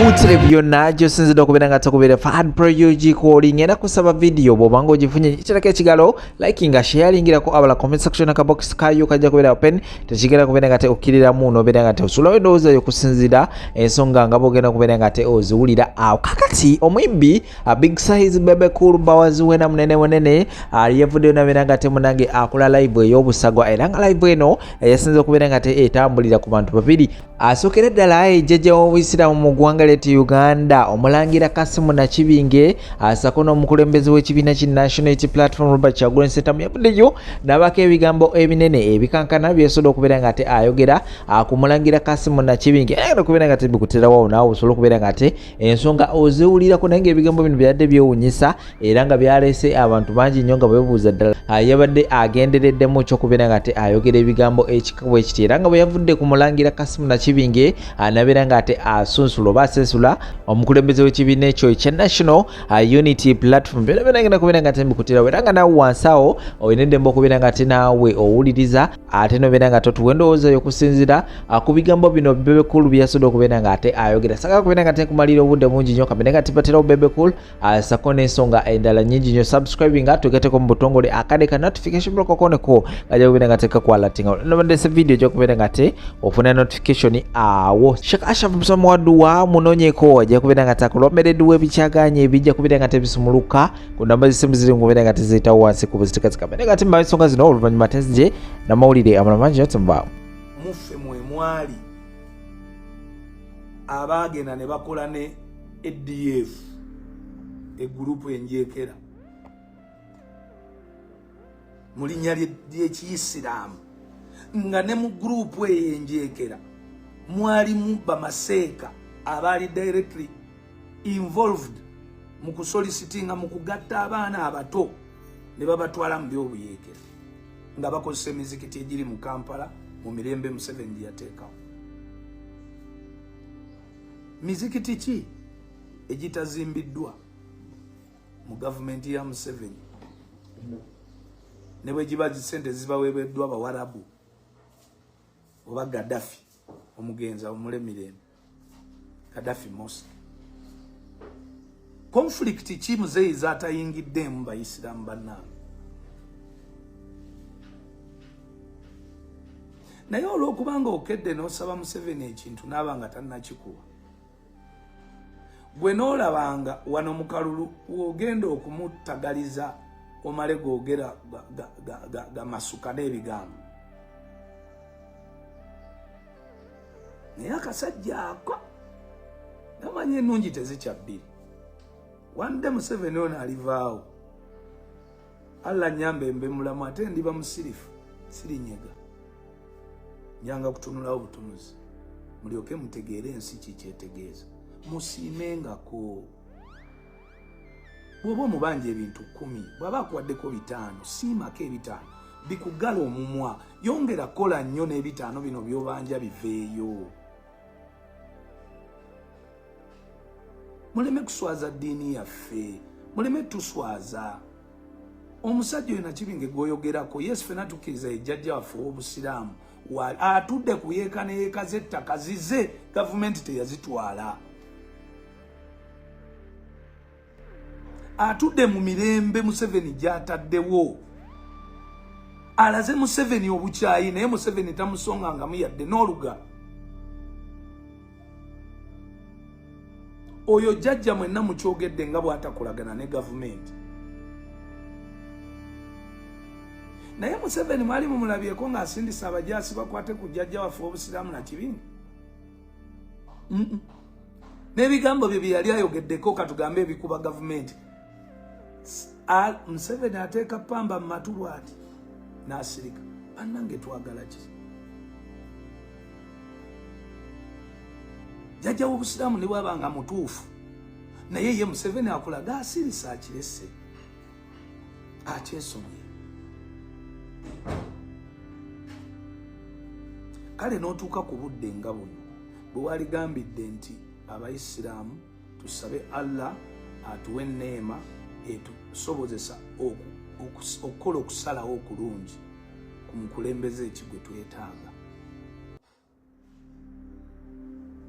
Utile byonna gyosinzidde okubeera nga takubere Fahad Pro UG calling era kusaba video bw'obanga ogifunye ekirako ekigalo likinga sharingirako abala comment section akabox kayo kajja kubeera open tekigenda kubeera nga okkiriramu n'obeera nga osulawo endowooza y'okusinzira ensonga nga bw'ogenda kubeera nga oziwulira awo kakati omuyimbi Big Size Bebe Cool Bawazi wena munene yavuddeyo nabeera nga munange akola live ey'obusagwa era nga live eno yasinze okubeera nga etambulira ku bantu babiri asookera ddala ejjajja w'Obuyisiraamu mu ggwanga ly'ettu Uganda omulangira Kasimu Nakibinge asako n'omukulembeze w'ekibiina ki National Unity Platform Robert Kyagulanyi Ssentamu yavuddeyo n'abako ebigambo ebinene ebikankana byesobola okubeera nga ayogera ku mulangira Kasimu Nakibinge era okubeera nga bikuterawo naawe osobola okubeera nga ensonga oziwulirako naye ng'ebigambo bino byadde byewuunyisa era nga byaleese abantu bangi nnyo nga beebuuza ddala yabadde agendereddemu ky'okubeera nga ayogera ebigambo ekikabwe ekiti era nga bwe yavudde ku mulangira Kasimu Nakibinge anabeera nga asunsula oba asensula omukulembeze w'ekibiina ekyo ekya National Unity Platform byonna ngenda kubeera nga mbikuterawo era nga naawe wansi awo olina eddembe okubeera nga naawe owuliriza ate nobeera nga totuwa endowooza y'okusinzira ku bigambo bino Bebe Cool byasobola okubeera nga ayogera saka kubeera nga nkumalira obudde bungi nnyo kabeera nga tibaterawo Bebe Cool sako n'ensonga endala nnyingi nnyo subscribing tugeteko mu butongole akade ka notification bell kokoneko kajja kubeera nga kakwalatinga nobadde video gyokubeera nga ofuna notification awo Sheikh Ashraf Musomo Wadduwa munonyeko ajja kubeera nga takulomereddwa ebikyaganye ebijja kubeera nga bisumuluka ku namba z'essimu ziri kubeera nga ziyitawo wansi ku buzitekazika kabeera nga mbawo ensonga zino oluvannyuma tezije n'amawulire amala mangi nnyo tembaawo muffe mwe mwali abaagenda ne bakola ne ADF egurupu enjeekera mu linnya ly'Ekiyisiraamu nga ne mu gurupu eyo enjeekera mwalimu bamaseeka abaali directly involved mu kusolicitinga mu kugatta abaana abato ne babatwala mu by'obuyeekera nga bakozesa emizikiti egiri mu Kampala mu mirembe Museveni gye yateekawo. Mizikiti ki egitazimbiddwa mu gavumenti ya Museveni ne bwe giba sente zibaweebeddwa Bawarabu oba Gaddafi omugenza omulemirembe Gaddafi Mosque. Conflict ki muzeeyi zaatayingiddemu Bayisiraamu bannange? Naye olw'okubanga okedde n'osaba Museveni ekintu n'aba nga tannakikuwa, gwe n'olabanga wano mu kalulu w'ogenda okumuttagaliza omale googera gamasuka n'ebigambo. Naye akasajja ako namanyi ennungi tezikyabbiri. Wande Museveni ono alivaawo, Allah nyambe mbe mulamu ate ndiba musirifu sirinyega njanga kutunulawo butunuzi mulyoke mutegeere ensi kikyetegeeza musiimengako. Bw'oba omubanja ebintu 10 bw'aba akuwaddeko 5 siimako ebitaano bikugala omumwa yongera kola nnyo n'ebitaano bino by'obanja biveeyo. Muleme kuswaza ddiini yaffe, muleme tuswaza. Omusajja oyo Nakibinge gwoyogerako yesu ffenna tukkiriza ejjajja waffe w'Obusiraamu atudde ku yeeka ne yeeka z'ettaka zize gavumenti teyazitwala. Atudde mu mirembe Museveni gy'ataddewo alaze Museveni obukyayi naye Museveni tamusongangamu yadde n'oluga. Oyo jjajja mwenna mukyogedde nga bw'atakolagana ne gavumenti. Naye Museveni mwali mumulabyeko ng'asindisa abajaasi bakwate ku jjajja waffe w'Obusiraamu Nakibinge. N'ebigambo bye yali ayogeddeko katugambe ebikuba gavumenti. Museveni ateeka pamba mu matu bw'ati n'asirika. Bannange twagala ki? Jjajja w'Obusiraamu ne bw'abanga mutuufu naye ye Museveni akulaga asirisa akirese akyesomye. Kale n'otuuka ku budde nga buno bwe waligambidde nti Abayisiraamu tusabe Allah atuwe enneema etusobozesa okukola okusalawo okulungi ku mukulembeze ekigwe twetaaga.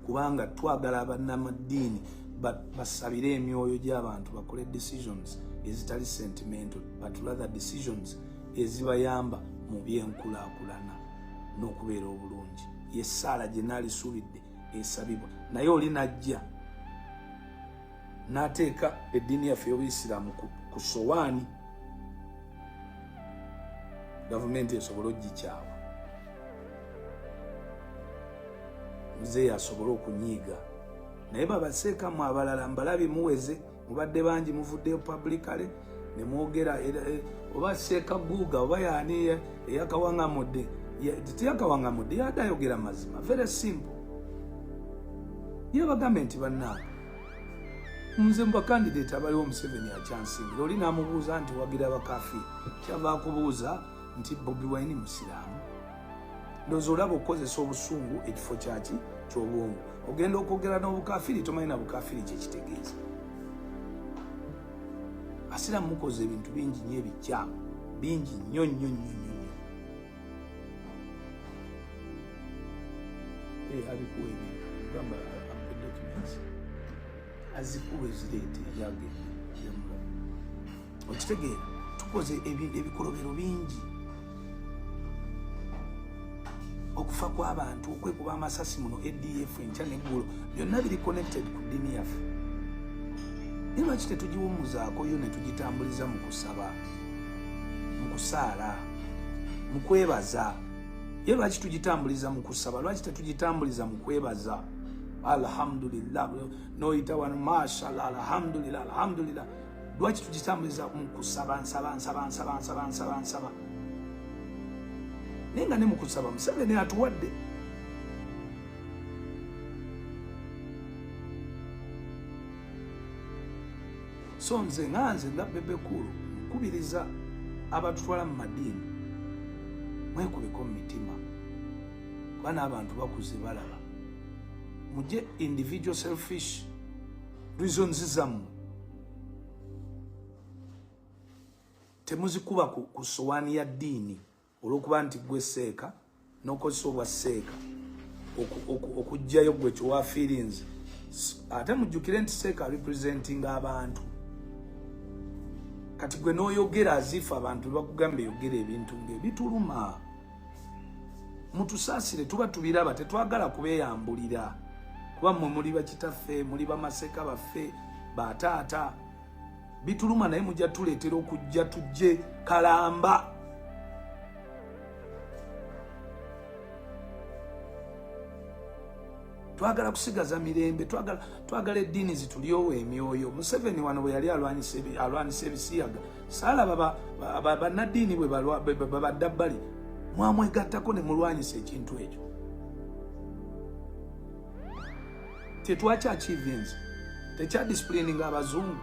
kubanga twagala abannamadiini basabire emyoyo gy'abantu bakole decisions ezitali sentimental but rather decisions ezibayamba mu byenkulaakulana n'okubeera obulungi. Yessaala gye naalisuubidde esabibwa naye oli najja n'ateeka eddiini yaffe y'Obuyisiraamu ku sowaani gavumenti esobole okugikyawa, muzeeyi asobole okunyiiga. Naye babaseekamu abalala mbalabi muweze, mubadde bangi muvuddeyo publicly ne mwogera oba Seeka Guuga oba yaani eyakawaŋŋamudde tiyakawaŋŋamudde yadde ayogera mazima, very simple. Ye bagambye nti bannange nze mu bakandidate abaliwo Museveni akyansingira, oli n'amubuuza nti wagira abakafiri, kyava akubuuza nti Bobi Wine musiraamu. Ndowooza olaba okukozesa obusungu ekifo kyaki ky'obwongo. Ogenda okwogera n'obukafiri tomanyi na bukafiri kyekitegeeza. Abasiraamu mukoze ebintu bingi nnyo ebikyamu, bingi nnyo nnyo nnyo nnyo. Abikuwa ebintu gamba documents azikuwa ezireete yagenda yamulamu. Okitegeera tukoze ebikolobero bingi. Okufa kw'abantu, okwekuba amasasi muno ADF enkya n'eggulo byonna biri connected ku ddiini yaffe. Naye lwaki tetugiwummuzaako yo ne tugitambuliza mu kusaba, mu kusaala, mu kwebaza? Ye lwaki tugitambuliza mu kusaba, lwaki tetugitambuliza mu kwebaza? Alhamdulillah, noyita wano mashallah, alhamdulillah, alhamdulillah. Lwaki tugitambuliza mu kusaba, nsaba? Naye nga ne mu kusaba Museveni atuwadde. So nze nga Bebe Cool nkubiriza abatutwala mu madiini mwekubeko mu mitima, kuba n'abantu bakuze balaba. Mujje individual selfish reasons zammwe temuzikuba ku sowaani ya ddiini olw'okuba nti gwe Seeka n'okozesa obwa Seeka okugjayo gwe kyowa feelings. Ate mujjukire nti Seeka representinga abantu. Kati gwe n'oyogera azifa abantu bakugamba yogera ebintu ng'ebituluma. Mutusaasire, tuba tubiraba, tetwagala kubeeyambulira. Kuba mmwe muli bakitaffe, muli bamaseeka baffe, bataata. Bituluma naye mujja tuleetera okujja tujje kalamba. Twagala kusigaza mirembe, twagala eddiini zitulyowo emyoyo. Museveni wano bwe yali alwanisa ebisiyaga, saalaba bannaddiini bwe babadda bbali, mwamwegattako ne mulwanyisa ekintu ekyo. Tetwakyachivinze, tekyadisciplininga abazungu.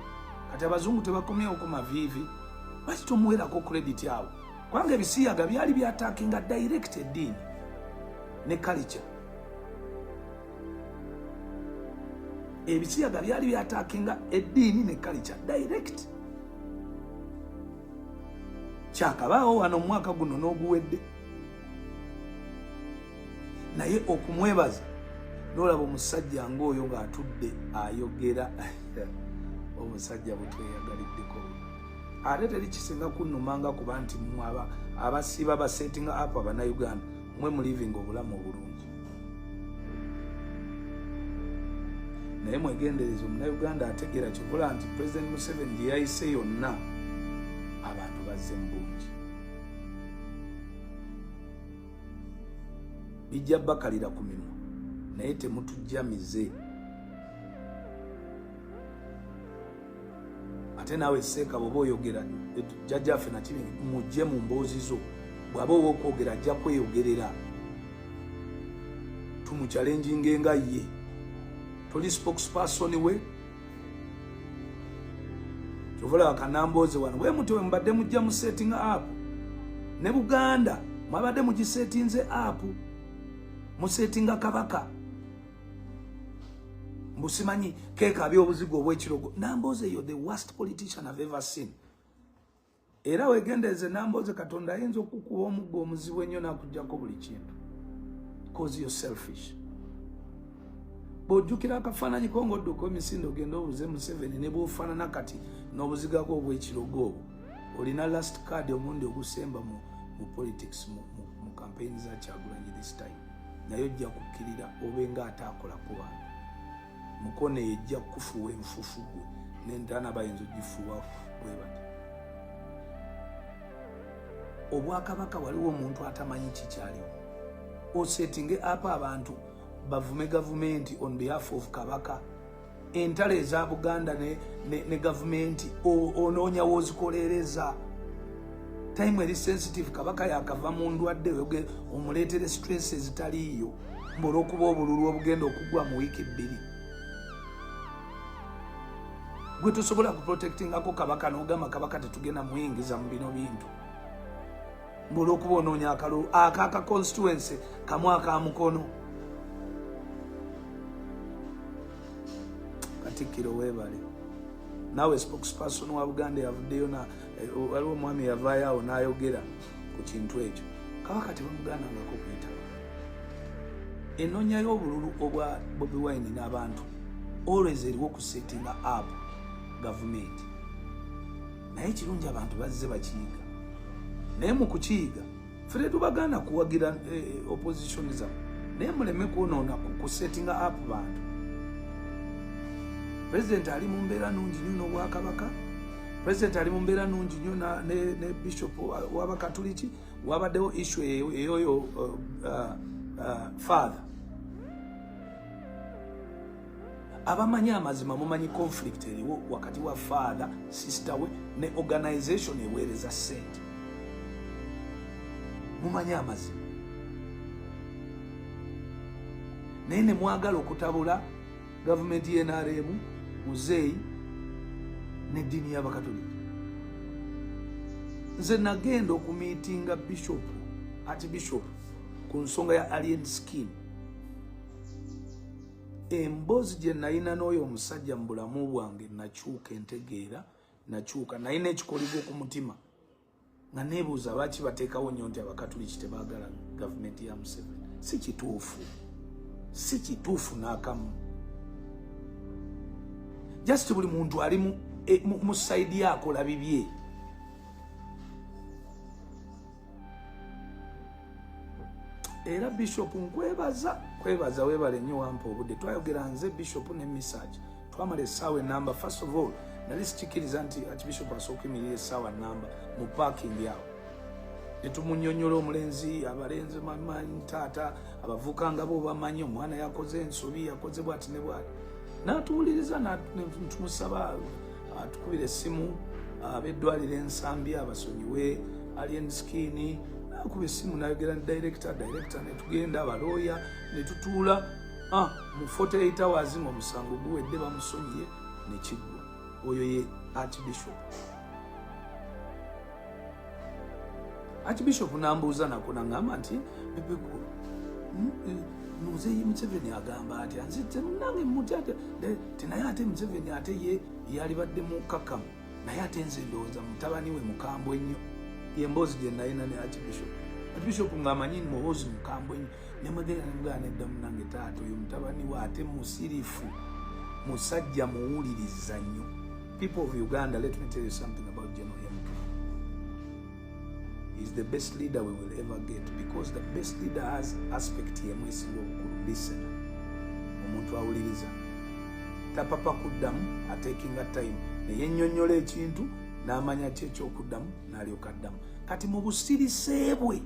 Kati abazungu tebakomyewo ku maviivi, lwaki tomuwerako credit awo? Kubanga ebisiyaga byali byataakinga direct eddiini ne culture. Ebisiyaga byali byataakinga eddiini ne culture direct. Kyakabaawo wano omwaka guno n'oguwedde. Naye okumwebaza n'olaba omusajja ng'oyo ng'atudde ayogera omusajja bwe tweyagaliddeko. Ate teri kisinga kunnumanga kuba nti mmwe abasiba basettinga up Abannayuganda mmwe mulivinga obulamu obulungi. Naye mwegendereza Omunnayuganda ategeera kikola nti President Museveni gye yayise yonna abantu bazze mu bungi. Bijja bakalira ku mimwa naye temutujjamize. Ate naawe Seeka bw'oba oyogera jjajjaffe nakiri mujje mu mboozi zo, bw'aba ow'okwogera ajja kweyogerera. Tumuchallenginge nga ye. Toli spokesperson we. Kyovola wakanambooze wano bwe muti we mbadde mujja mu setting up. Ne Buganda mwabadde mugisetinze up. Musetinga Kabaka. Mbusimanyi keeka by'obuzigo obw'ekirogo. Nambooze, you're the worst politician I've ever seen. Era wegendeeze Nambooze, Katonda ayinza okukuba omuggo omuzibu ennyo n'akuggyako buli kintu. Because you're selfish. bojjukira akafaananyi ko ng'odduka emisinde ogenda obuze Museveni ne bw'ofaanana kati n'obuzigako obw'ekirogo obwo olina last card omundi ogusemba mu politics mu campaign za Kyagulanyi this time naye ojja kukkirira obenga ataakolako bantu mukono ejja kufuwa enfufu gwe n'entaana bayinza ogifuwa bwe bati. Obwakabaka waliwo omuntu atamanyi kikyaliwo osettinge apa abantu bavume gavumenti on behalf of Kabaka entale eza Buganda ne gavumenti onoonya wozikolereza time eri sensitive Kabaka yakava mu ndwadde omuleetere stress ezitaliiyo olw'okuba obululu obugenda okugwa mu wiiki 2 gwe tosobola kuprotectingako Kabaka n'ogamba Kabaka tetugenda muyingiza mu bino bintu olw'okuba onoonya akalulu akaka constituency kamu akamukono. Katikkiro weebale naawe spokesperson wa Buganda yavuddeyo waliwo omwami yavaayo awo n'ayogera ku kintu ekyo. Kabaka tebamugandangako kwetaba ennoonya y'obululu obwa Bobi Wine n'abantu always eriwo kusettinga up gavumenti naye ekirungi abantu bazze bakiyiga naye mu kukiyiga ffe tubagana kuwagira opposition zammwe naye muleme kwonoona ku settinga up bantu. President ali mu mbeera nnungi nnyo n'Obwakabaka, President ali mu mbeera nnungi nnyo ne Bishop w'Abakatuliki, wabaddewo issue eyoyo father. Abamanyi amazima mumanyi conflict eriwo wakati wa father, sister we ne organization eweereza ssente. Mumanyi amazima. Naye ne mwagala okutabula gavumenti y'NRM muzeeyi n'eddiini y'Abakatoliki. Nze nagenda okumiitinga Archbishop ku nsonga ya alien scheme. Emboozi gye nalina n'oyo omusajja mu bulamu bwange nakyuka entegeera, nakyuka nalina ekikoligo ku mutima nga neebuuza lwaki bateekawo nnyo nti Abakatoliki tebaagala gavumenti ya Museveni. Si kituufu n'akamu. Just buli muntu ali mu side yakola bibye. Era Bishop nkwebaza webale nnyo wampa obudde twayogera nze Bishop ne message twamala essaawa enamba. First of all nali sikikiriza nti Archbishop asooka emirire essaawa namba mu parking yawo netumunyonyola omulenzi abalenzi mamanyi taata abavuka nga bo bamanyi omwana yakoze ensobi yakoze bwati ne bwati n'atuwuliriza tumusaba atukubira essimu ab'eddwaliro ensambi abasonyiwe alien skin nakuba essimu nayogera ne director netugenda abalooya netutuula mu 48 hours ng'omusango guwedde bamusonyiye nekiggwa. Oyo ye Archbishop nambuuza nako naŋŋamba nti Muzeeyi Museveni agamba ati nzite munange muti ate naye ate Museveni ate ye yalibadde mu kakamu naye ate nze ndowooza mutabani we mukambwe nnyo. Yemboozi gye nalina ne Archbishop ng'amanyi muhoozi mukambwe nnyo nemwegera nemugana edda munange taata oyo mutabani we ate musirifu musajja muwuliriza nnyo. People of Uganda, let me tell you something about General MK. He's the best leader we will ever get because the best leader has aspect yemwesinga obukulu. Listen, omuntu awuliriza tapapa kuddamu atakinga time neyennyonnyola ekintu n'amanya ki ekyokuddamu n'alyoka addamu. Kati mu busirise bwe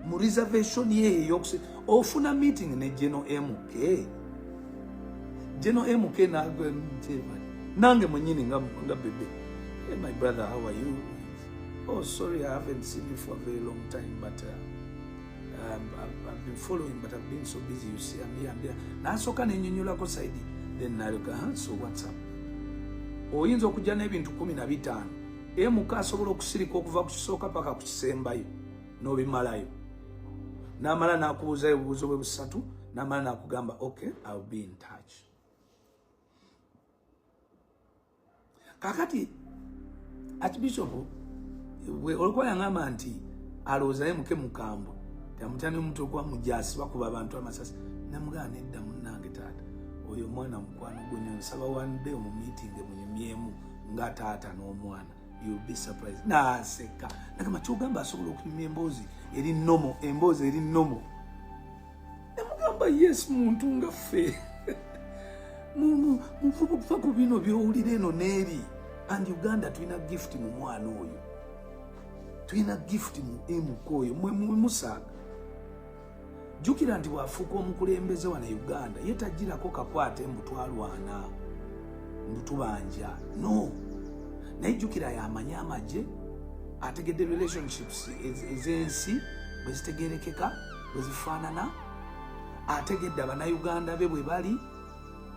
mu reservation ye ey'okusi ofuna meeting ne General MK. General MK nange mwenyini nga bebe. Hey my brother, how are you? Oh sorry, I haven't seen you for a very long time, but I've been following, but I've been so busy. You see, I'm here. Nasoka nenyonyolako side. Then naloka, so what's up? Oyinza okujja n'ebintu 15. MK asobola okusirika okuva ku kisooka paka ku kisembayo n'obimalayo. N'amala n'akubuuza ebibuuzo bwe busatu, n'amala n'akugamba okay, I'll be in touch. Kakati Archbishop olikuwa yaŋŋamba nti alowooza MK mukambwe tamutani omuntu okuba mujasi bakuba abantu amasasi namugana nedda munnange taata oyo mwana mukwano gonyo nsaba one day mu meeting munyumyemu nga taata n'omwana you'll be surprised naseka nakama kyogamba asobola okunyumya emboozi eri nomo emboozi eri nomo namugamba yes muntu nga ffe muvubukufa ku bino byowulira eno n'eri and Uganda tulina gift mu mwana oyo tulina gift mu emuko oyo musaaga jukira nti wafuuka omukulembeze wana Uganda yetajirako kakwata embutwalwana mbutubanja no naye jukira yamanya amaje ategedde relationships ezensi bwezitegerekeka bwezifaanana ategedde abannayuganda be bwe bali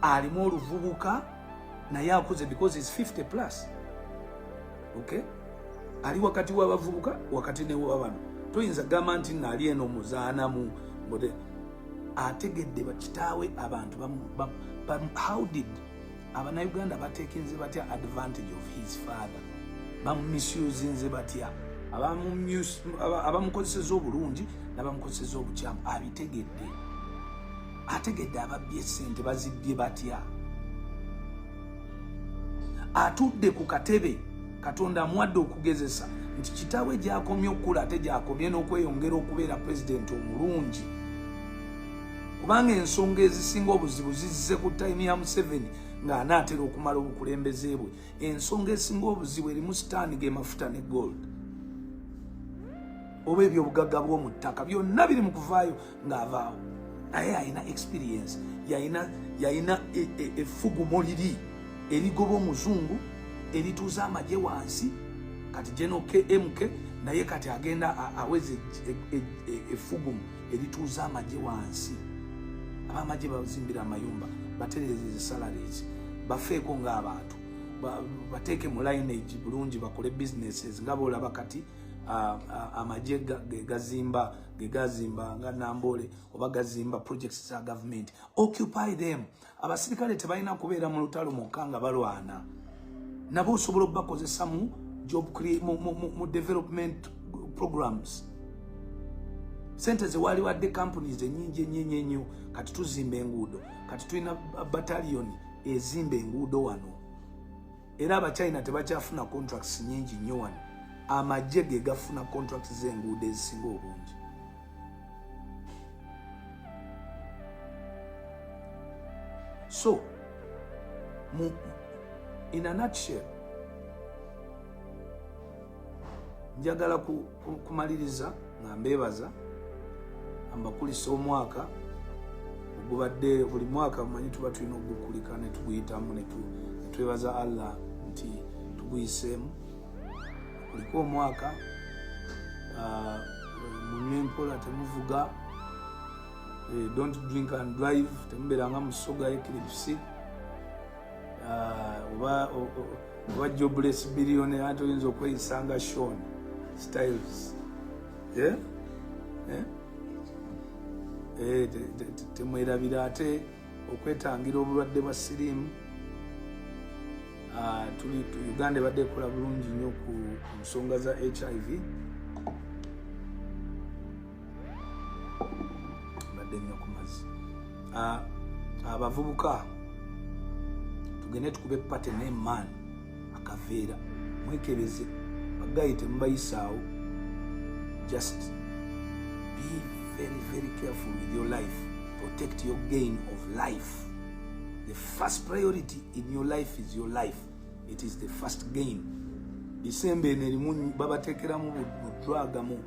alimu oluvubuka naye akuze because is 50 plus okay ali wakati w'abavubuka wakati ne w'abana toyinza gamba nti naali eno muzaanamu bode ategedde bakitaawe abantu how did abannayuganda batekenze batya advantage of his father bamumisusing batya abamukozeseza obulungi n'abamukozeseza obukyamu abitegedde ategedde ababbye ssente bazibbye batya atudde ku katebe Katonda amuwadde okugezesa nti kitaawe gyakomye okukula ate gyakomye n'okweyongera okubeera pulezidenti omulungi kubanga ensonga ezisinga obuzibu zizze ku time ya Museveni ng'anaatera okumala obukulembeze bwe ensonga esinga obuzibu erimu sitaani ge mafuta ne gold oba ebyobugagga bw'omu ttaka byonna biri mu kuvaayo ng'avaawo naye alina experience yalina effugumo liri erigoba omuzungu erituuza amagye wansi kati General KMK naye kati agenda aweze effugumu erituuza amagye wansi abamagye bazimbira amayumba batereze salaries bafeeko ng'abantu bateeke mu lineage bulungi bakole businesses nga boolaba kati amagye gazimba nga Nambole oba gazimba projects za government occupy them abasirikale tebalina kubeera mu lutalo mwokka nga balwana nabo osobola okubakozesa mu job mu development programs sente zewali wadde companies enyingi ennyo kati tuzimba enguudo kati tulina battalion ezimba enguudo wano era abachina tebakyafuna contracts nyingi nnyo wano amagye ge gafuna contracts z'enguudo ezisinga obungi so in a nutshell njagala kumaliriza nga mbeebaza ambakulisa omwaka ogubadde buli mwaka mumanyi tuba tulina ogukulika ne tuguyitamu ne twebaza Allah nti tuguyiseemu kulika omwaka munywe mpola temuvuga don't drink and drive temubeeranga musoga eclipse oba jobless billionaire ate oyinza okweyisanga Sean Styles temwerabira ate okwetangira obulwadde bwa siriimu Uganda ebadde ekola bulungi nnyo ku nsonga za HIV badde nnyo ku mazzi abavubuka tugende tukube pate n'emmaani akaveera mwekebeze bagayi temubayisaawo just be very very careful with your life protect your gain of life the first priority in your life is your life it is the first gain December nerimu babatekeramu budwaga mu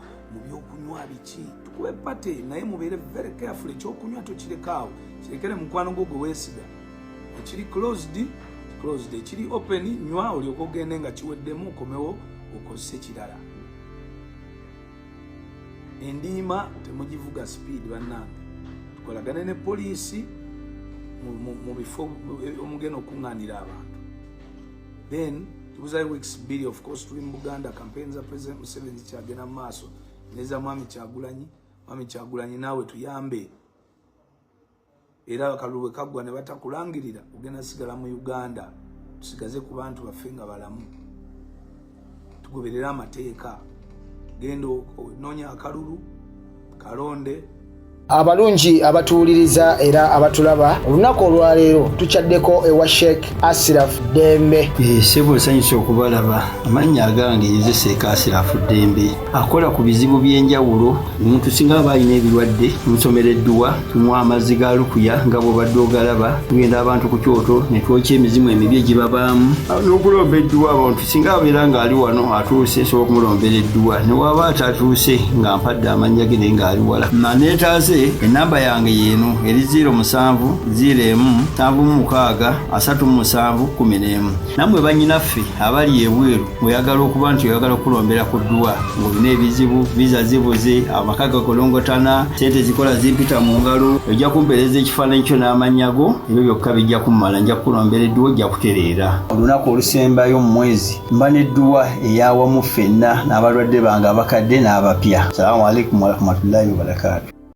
byokunywa biki tukube pate naye mubeere very careful ekyokunywa tokirekawo kirekere mukwano gwo gwe weesiga ekiri closed ekiri open nywa olyoka ogende nga kiweddemu okomewo okozese kirala endiima temugivuga speed bannange tukolagane ne poliisi mu bifo omugenda okuŋŋaanira abantu then tubuzayo weeks bbiri of course tuli mu Buganda campaign za President Museveni kyagenda mu maaso neza Mwami Kyagulanyi naawe tuyambe era akalulu bwe kaggwa ne batakulangirira ogenda sigala mu Uganda tusigaze ku bantu baffe nga balamu tugoberera amateeka genda noonya akalulu kalonde Abalungi abatuuliriza era abatulaba olunaku olwaleero tukyaddeko ewa Sheikh Ashraf Dembe. Sebo nsanyusa okubalaba. Amannya agange nze Sheikh Ashraf Dembe. Akola ku bizibu by'enjawulo. Omuntu singa aba alina ebirwadde musomereddwa tunywa amazzi ga lukuya nga bw'obadde ogalaba. Tugenda abantu ku kyoto ne twokya emizimu emibi egibabaamu. N'okulomba edduwa abantu singa abeera ng'ali wano atuuse sobola okumulombera edduwa. Ne waba atatuuse nga mpadde amannya ge naye ng'ali wala. Neetaaze enamba yange yeeno eri 0701763711. Nammwe bannyinaffe abali ebweru oyagala okuba nti oyagala okulombera ku dduwa ng'olina ebizibu viza zibuze amaka gakolongotana sente zikola zimpita mu ngalo ojja kumpeereza ekifaananyi kyo n'amannya go ebyo byokka bijja kummala nja kukulombera edduwa ojja kutereera. Olunaku olusembayo mu mwezi mba n'edduwa ey'awamu ffenna n'abalwadde bange abakadde n'abapya. Salaamu alaikum warahmatullahi wabarakatuh.